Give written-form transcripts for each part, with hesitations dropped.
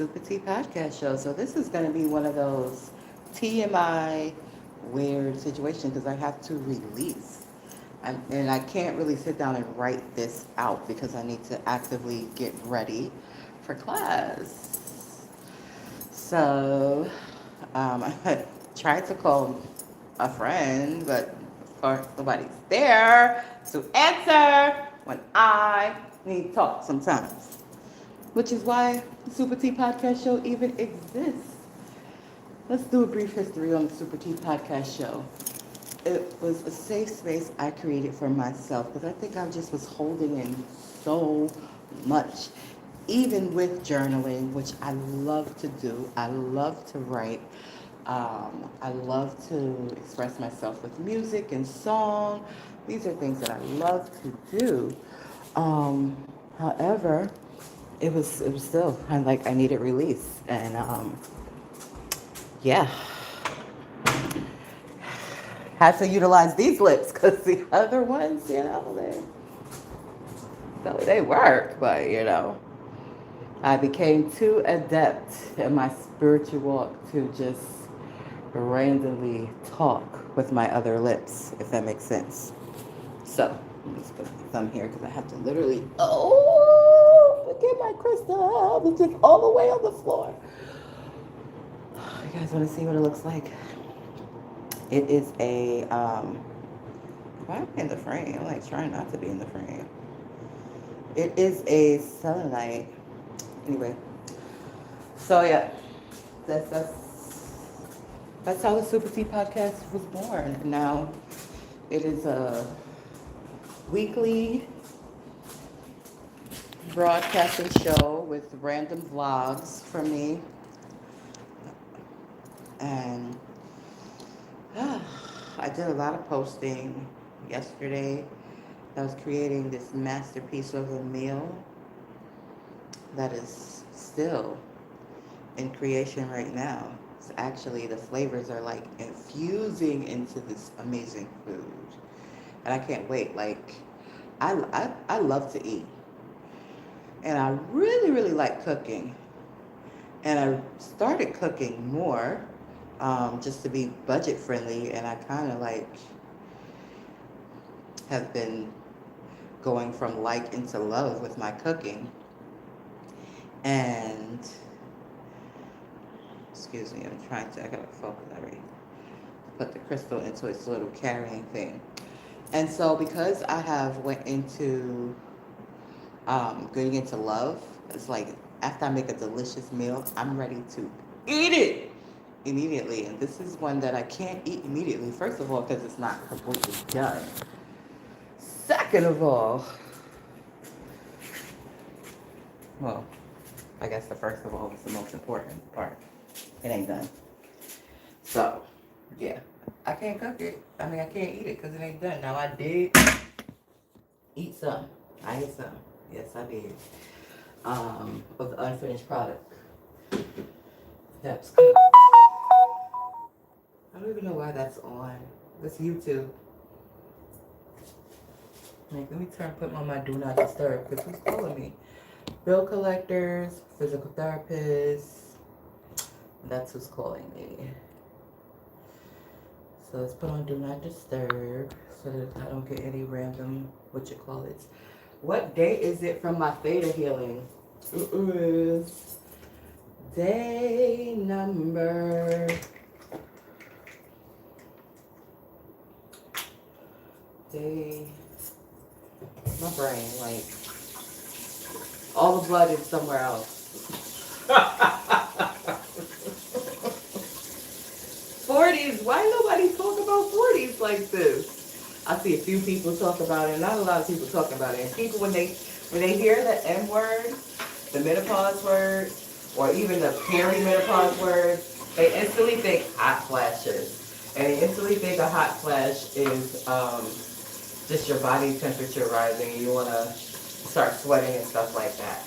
SupaTea Podcast Show. So this is going to be one of those TMI weird situations because I have to release. And I can't really sit down and write this out because I need to actively get ready for class. So I tried to call a friend, but of course nobody's there to answer when I need to talk sometimes. Which is why the Super Tea Podcast Show even exists. Let's do a brief history on the Super Tea Podcast Show. It was a safe space I created for myself because I think I just was holding in so much, even with journaling, which I love to do. I love to write. I love to express myself with music and song. These are things that I love to do. However, it was still kind of like I needed release, and yeah, had to utilize these lips because the other ones, they work, but I became too adept in my spiritual walk to just randomly talk with my other lips, if that makes sense. So let's put my thumb here because I have to literally look at my crystal. It's just all the way on the floor. You guys want to see what it looks like? It is a why am I in the frame? I'm like trying not to be in the frame. It is a selenite. Anyway, so yeah, that's how the Super Tea Podcast was born. Now it is a weekly broadcasting show with random vlogs from me, and I did a lot of posting yesterday. I was creating this masterpiece of a meal that is still in creation right now. It's actually, the flavors are like infusing into this amazing food, and I can't wait. Like, I love to eat, and I really, really like cooking. And I started cooking more just to be budget friendly, and I kind of like have been going from like into love with my cooking. And excuse me, I gotta focus already. Put the crystal into its little carrying thing. And so because I have went into getting into love, it's like after I make a delicious meal, I'm ready to eat it immediately. And this is one that I can't eat immediately. First of all, because it's not completely done. Second of all, well, I guess the first of all is the most important part. It ain't done. So, yeah, I can't cook it. I mean, I can't eat it because it ain't done. Now, I did eat some. I ate some. Yes, I did. Of the unfinished product. That's good. I don't even know why that's on. That's YouTube. Like, let me put on my do not disturb because who's calling me? Bill collectors, physical therapists. That's who's calling me. So let's put on do not disturb so that I don't get any random, What day is it from my theta healing? It is day number my brain, like all the blood is somewhere else. 40s, why nobody talk about 40s like this? I see a few people talk about it, not a lot of people talk about it. And people, when they hear the M word, the menopause word, or even the perimenopause word, they instantly think hot flashes. And they instantly think a hot flash is just your body temperature rising and you want to start sweating and stuff like that.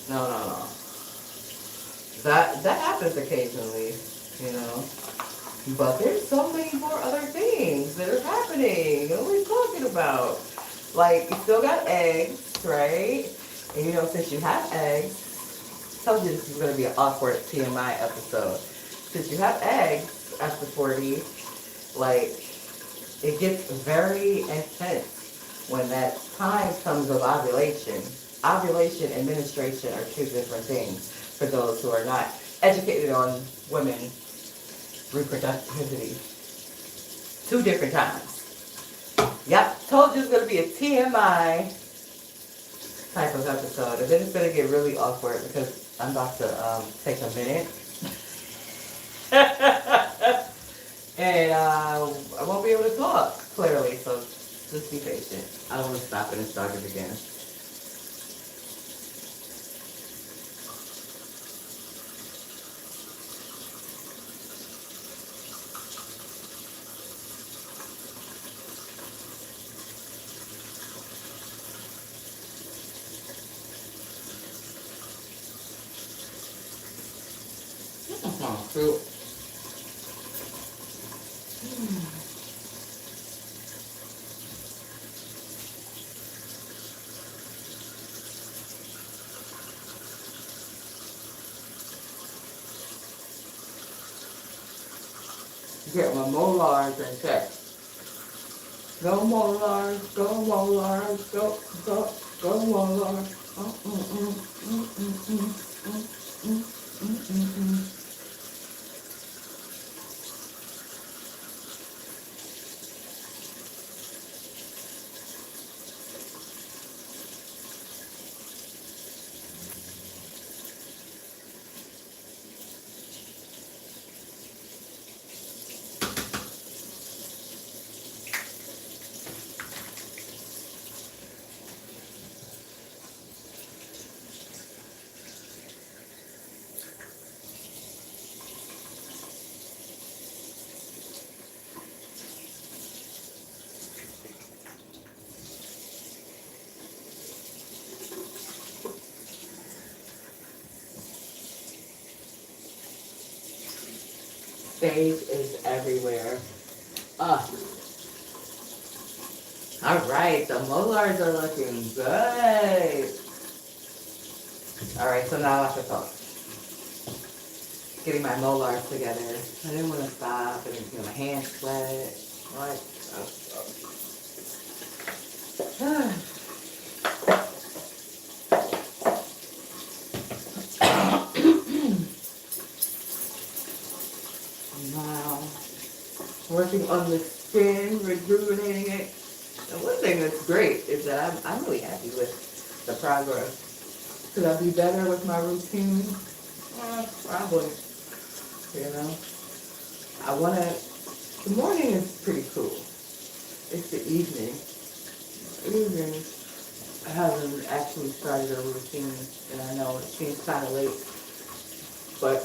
No. That happens occasionally, But there's so many more other things that are happening. What are we talking about? Like, you still got eggs, right? And you know, since you have eggs, I told you this is going to be an awkward TMI episode. Since you have eggs after 40, like, it gets very intense when that time comes of ovulation. Ovulation and menstruation are two different things for those who are not educated on women's reproductivity. Two different times. Yep, told you it's going to be a TMI type of episode. And then it's going to get really awkward because I'm about to take a minute. And I won't be able to talk clearly, so just be patient. I want to stop it and start it again. Fruit. Get my molars in check. Go molars, go molars, go molars. Sage is everywhere. Alright, the molars are looking good. Alright, so now I can talk. Getting my molars together. I didn't want to stop. I didn't feel my hands sweat. What? Wow. Working on the skin, rejuvenating it. And one thing that's great is that I'm really happy with the progress. Could I be better with my routine? Probably. You know? The morning is pretty cool. It's the evening. I haven't actually started a routine, and I know it seems kind of late. But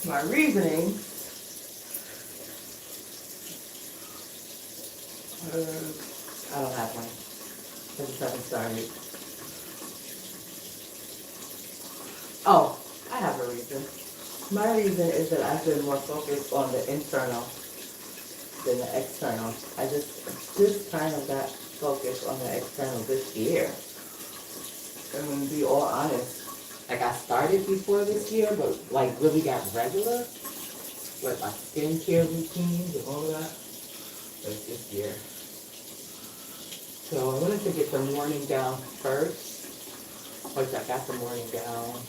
my reasoning, I don't have one. I just haven't started. Oh, I have a reason. My reason is that I've been more focused on the internal than the external. I just kind of got focused on the external this year. I mean, to be all honest, like I started before this year, but like really got regular with my skincare routines and all of that. But it's this year. So I wanted to get the morning down first, which I got the morning down.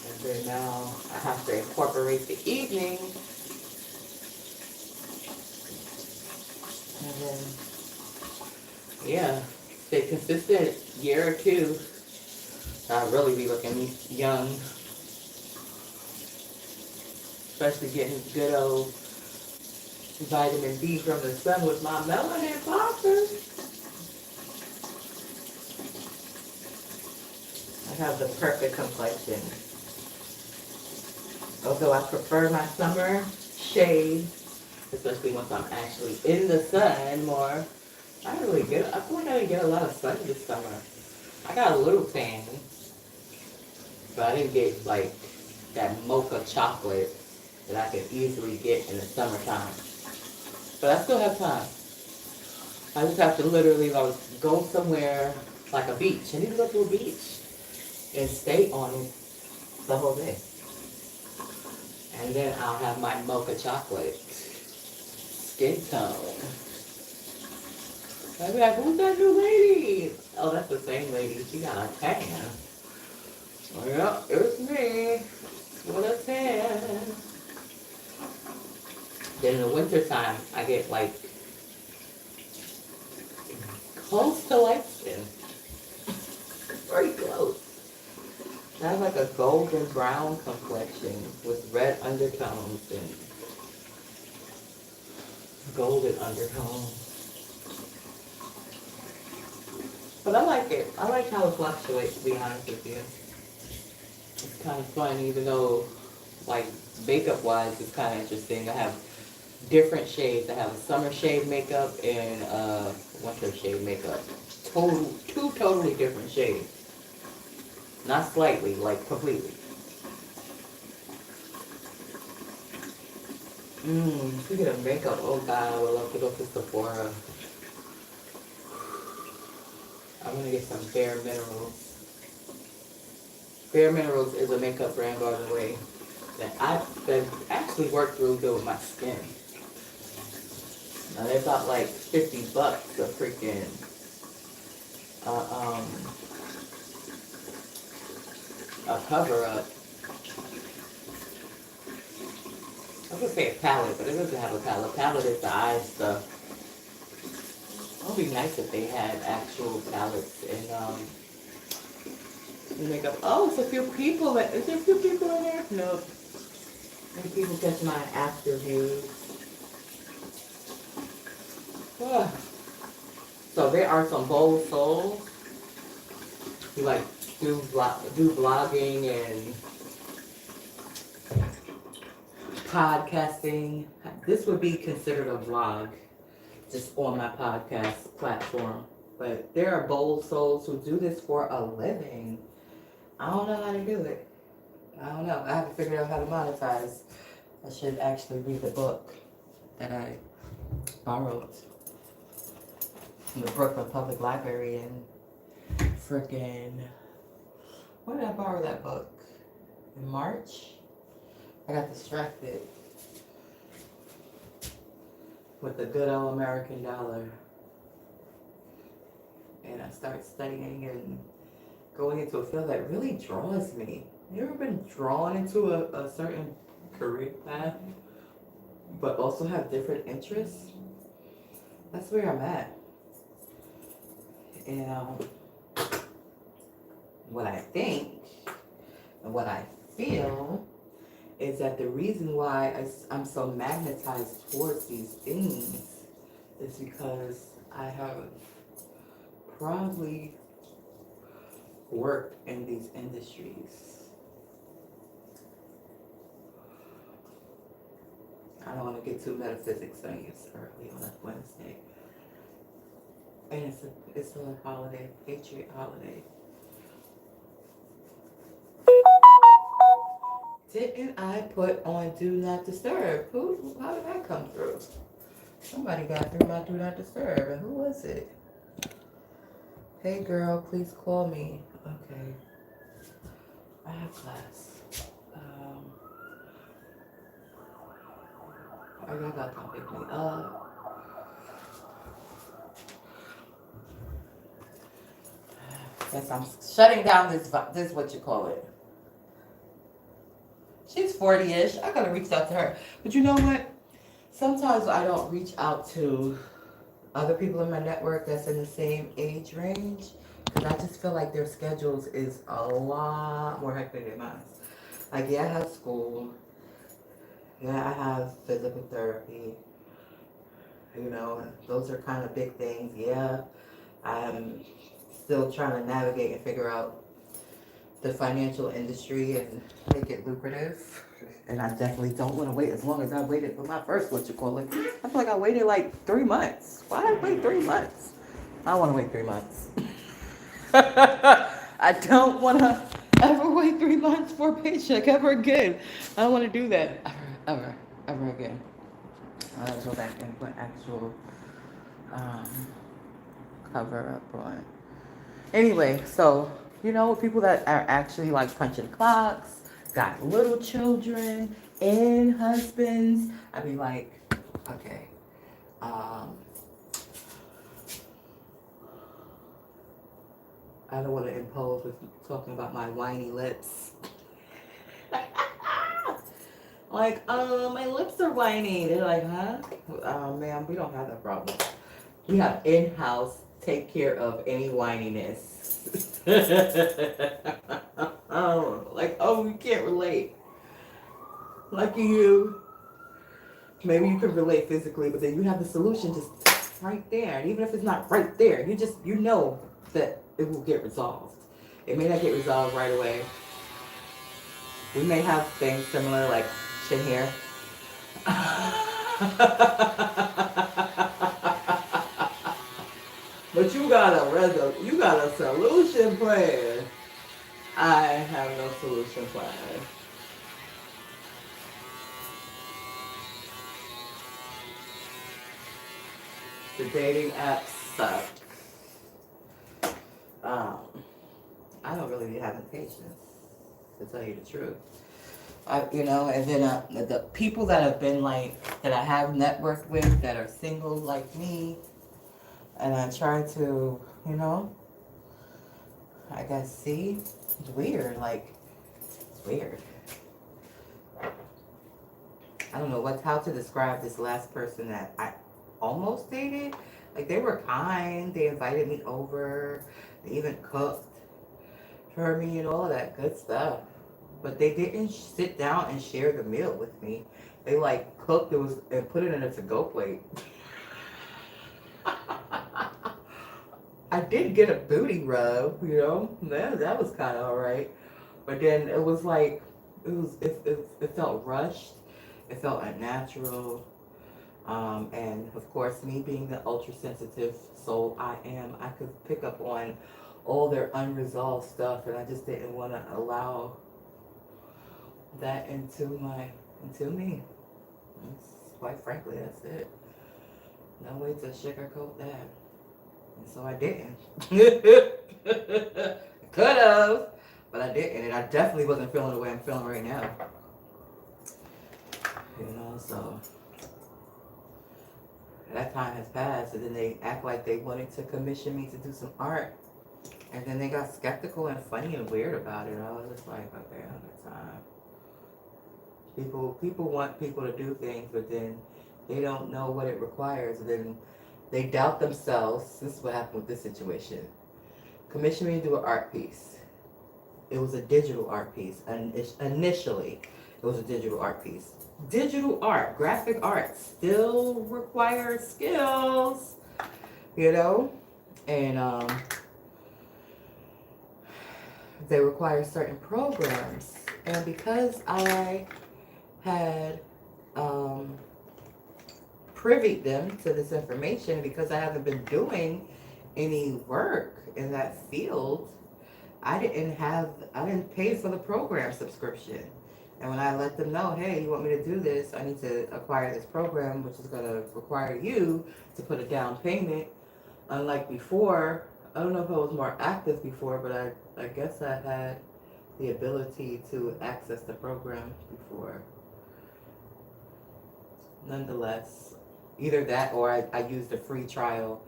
And then now I have to incorporate the evening. And then, yeah, stay consistent year or two. I'll really be looking young. Especially getting good old vitamin D from the sun with my melanin poppers. I have the perfect complexion. Although I prefer my summer shade, especially once I'm actually in the sun more. I feel like I didn't get a lot of sun this summer. I got a little tan, but I didn't get like that mocha chocolate that I could easily get in the summertime. But I still have time. I just have to literally like go somewhere like a beach. I need to go to a beach and stay on it the whole day. And then I'll have my mocha chocolate skin tone. I'll be like, who's that new lady? Oh, that's the same lady. She got a tan. Oh, yeah, it's me. With a tan. Then in the wintertime, I get like close to light skin. Very close. I have like a golden brown complexion with red undertones and golden undertones. But I like it. I like how it fluctuates, to be honest with you. It's kind of fun, even though, like, makeup-wise, it's kind of interesting. I have different shades. I have a summer shade makeup and winter shade makeup. Two totally different shades. Not slightly, like completely. Speaking of makeup, oh god, I would love to go to Sephora. I'm gonna get some Bare Minerals. Bare Minerals is a makeup brand, by the way, that I've actually worked through good with my skin. Now they're about like $50 a freaking a cover up. I was gonna say a palette, but it doesn't have a palette. Palette is the eye stuff. It would be nice if they had actual palettes and makeup. Oh, it's a few people. Is there a few people in there? No. Maybe people catch my after views. Ah. So there are some bold souls who like do vlogging and podcasting. This would be considered a vlog just on my podcast platform. But there are bold souls who do this for a living. I don't know how to do it. I don't know. I haven't figured out how to monetize. I should actually read the book that I borrowed from the Brooklyn Public Library in frickin'... When did I borrow that book? In March? I got distracted with the good old American dollar. And I started studying and going into a field that really draws me. You ever been drawn into a certain career path, but also have different interests? That's where I'm at. And what I think and what I feel is that the reason why I'm so magnetized towards these things is because I have probably worked in these industries. I don't want to get too metaphysics on you. It's early on a Wednesday. And it's a holiday, Patriot holiday. Didn't I put on Do Not Disturb? How did that come through? Somebody got through my Do Not Disturb, and who was it? Hey girl, please call me. Okay. I have class. Y'all gotta come pick me up. Guess I'm shutting down this what you call it. She's 40-ish. I gotta reach out to her. But you know what? Sometimes I don't reach out to other people in my network that's in the same age range, because I just feel like their schedules is a lot more hectic than mine. Like, yeah, I have school. Yeah, I have physical therapy. You know, those are kind of big things. Yeah, I'm still trying to navigate and figure out the financial industry and make it lucrative. And I definitely don't want to wait as long as I waited for my first, what you call it. I feel like I waited like 3 months. Why did I wait 3 months? I don't want to wait 3 months. I don't want to ever wait 3 months for a paycheck ever again. I don't want to do that ever again. I'll go back and put actual cover up on Anyway, so, people that are actually like punching clocks, got little children and husbands, I'd be like, okay, um, I don't want to impose with talking about my whiny lips. Like, my lips are whiny. They're like, huh? Ma'am, we don't have that problem. We have in-house take care of any whininess. Oh, you can't relate. Lucky you. Maybe you can relate physically, but then you have the solution just right there. And even if it's not right there, you know that it will get resolved. It may not get resolved right away. We may have things similar like chin hair. But you got a solution plan. I have no solution plan. The dating apps suck. Um, I don't really be having patience, to tell you the truth. And then the people that have been that I have networked with that are single like me, and I try to, I guess, see, it's weird, it's weird. I don't know how to describe this last person that I almost dated. Like, they were kind, they invited me over, they even cooked for me and all of that good stuff. But they didn't sit down and share the meal with me. They cooked and put it in a to-go plate. I did get a booty rub, that was kind of alright. But then it was it felt rushed. It felt unnatural. And of course, me being the ultra sensitive soul I am, I could pick up on all their unresolved stuff, and I just didn't want to allow that into me. Quite frankly, that's it. No way to sugarcoat that. And so I didn't. Could have, but I didn't, and I definitely wasn't feeling the way I'm feeling right now. So that time has passed, and then they act like they wanted to commission me to do some art, and then they got skeptical and funny and weird about it. I was just like, okay, I don't have time. People want people to do things, but then they don't know what it requires, and then they doubt themselves. This is what happened with this situation. Commissioned me to do an art piece. It was a digital art piece, and initially it was a digital art piece. Digital art, graphic art, still requires skills, and they require certain programs. And because I had privied them to this information, because I haven't been doing any work in that field, I didn't pay for the program subscription. And when I let them know, hey, you want me to do this, I need to acquire this program, which is going to require you to put a down payment. Unlike before, I don't know if I was more active before, but I guess I had the ability to access the program before. Nonetheless, either that or I used a free trial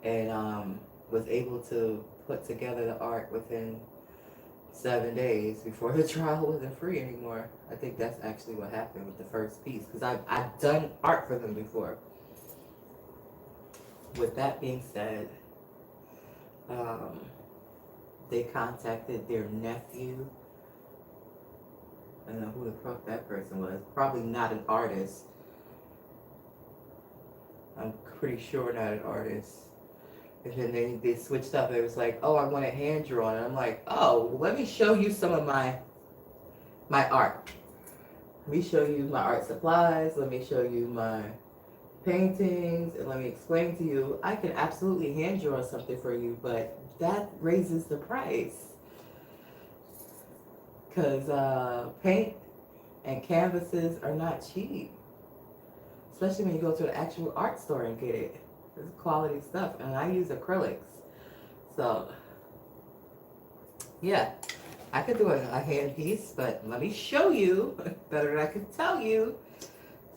and was able to put together the art within 7 days before the trial wasn't free anymore. I think that's actually what happened with the first piece, because I've done art for them before. With that being said, they contacted their nephew. I don't know who the fuck that person was. Probably not an artist. I'm pretty sure not an artist. And then they switched up. It was like, oh, I want it hand drawn. And I'm like, oh, let me show you some of my art. Let me show you my art supplies. Let me show you my paintings. And let me explain to you, I can absolutely hand draw something for you, but that raises the price. Because paint and canvases are not cheap. Especially when you go to an actual art store and get it. It's quality stuff, and I use acrylics. So Yeah, I could do a hand piece, but let me show you better than I can tell you.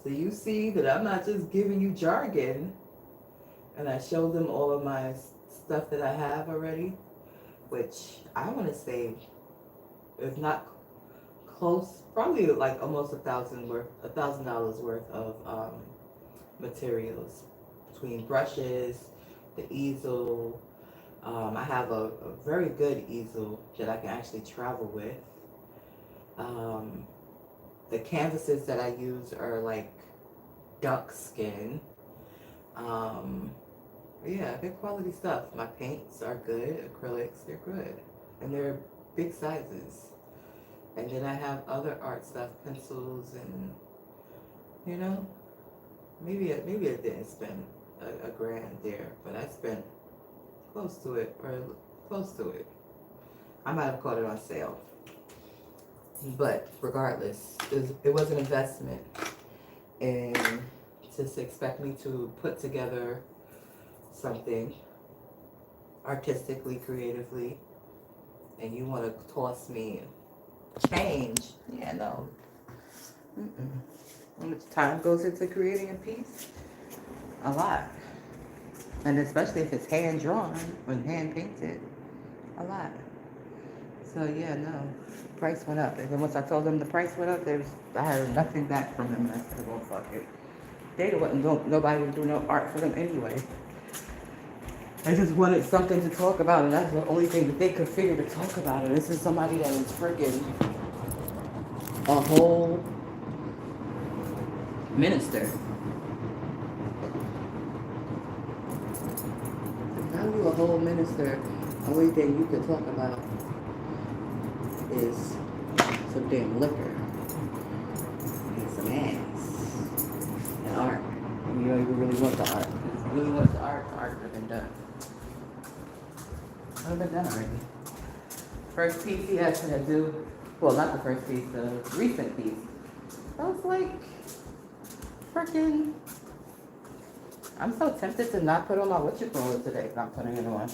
So you see that I'm not just giving you jargon, and I show them all of my stuff that I have already, which I want to say is not close, probably like almost $1,000 worth of materials between brushes, the easel. I have a very good easel that I can actually travel with. Um, the canvases that I use are like duck skin. Um, yeah, good quality stuff. My paints are good, acrylics, they're good. And they're big sizes. And then I have other art stuff, pencils and, you know, maybe I didn't spend a grand there, but I spent close to it, or close to it. I might have caught it on sale. But regardless, it was an investment. And just expect me to put together something artistically, creatively, and you want to toss me change, yeah, no. Mm-mm. How much time goes into creating a piece? A lot. And especially if it's hand drawn or hand painted, a lot. So yeah, no. Price went up. And then once I told them the price went up, I heard nothing back from them. I said, well, fuck it. Nobody would do no art for them anyway. I just wanted something to talk about, and that's the only thing that they could figure to talk about. And this is somebody that is friggin' a whole minister. How you a whole minister? The only thing you could talk about is some damn liquor and some ass and art. And you don't even really want the art. If you really want the art would have been done. It would have been done already. First piece he asked me to do, well, not the first piece, the recent piece. I was like, freaking, I'm so tempted to not put on my whatchamacallit today. Not putting it on.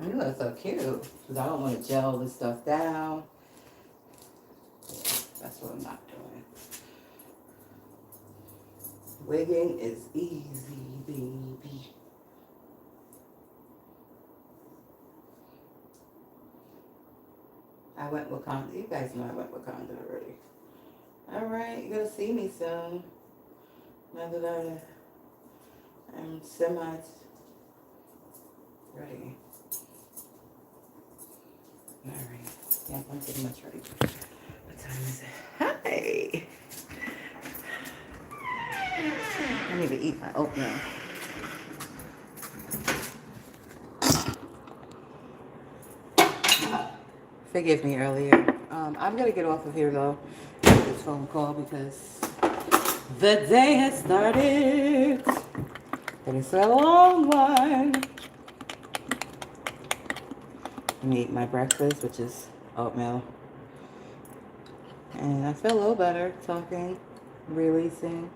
I know that's so cute. Because I don't want to gel this stuff down. Yeah, that's what I'm not doing. Wigging is easy, baby. I went Wakanda. You guys know I went Wakanda already. Alright, you're gonna see me soon. Now that I'm semi ready. Alright. Yeah, I'm pretty much ready. What time is it? Hi! I need to eat my oatmeal. Forgive me earlier. I'm gonna get off of here though. This phone call because the day has started. And it's a long one. I'm gonna eat my breakfast, which is oatmeal. And I feel a little better talking, releasing.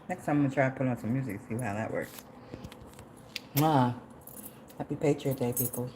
Next time I'm gonna try to put on some music, see how that works. Happy Patriot Day, people.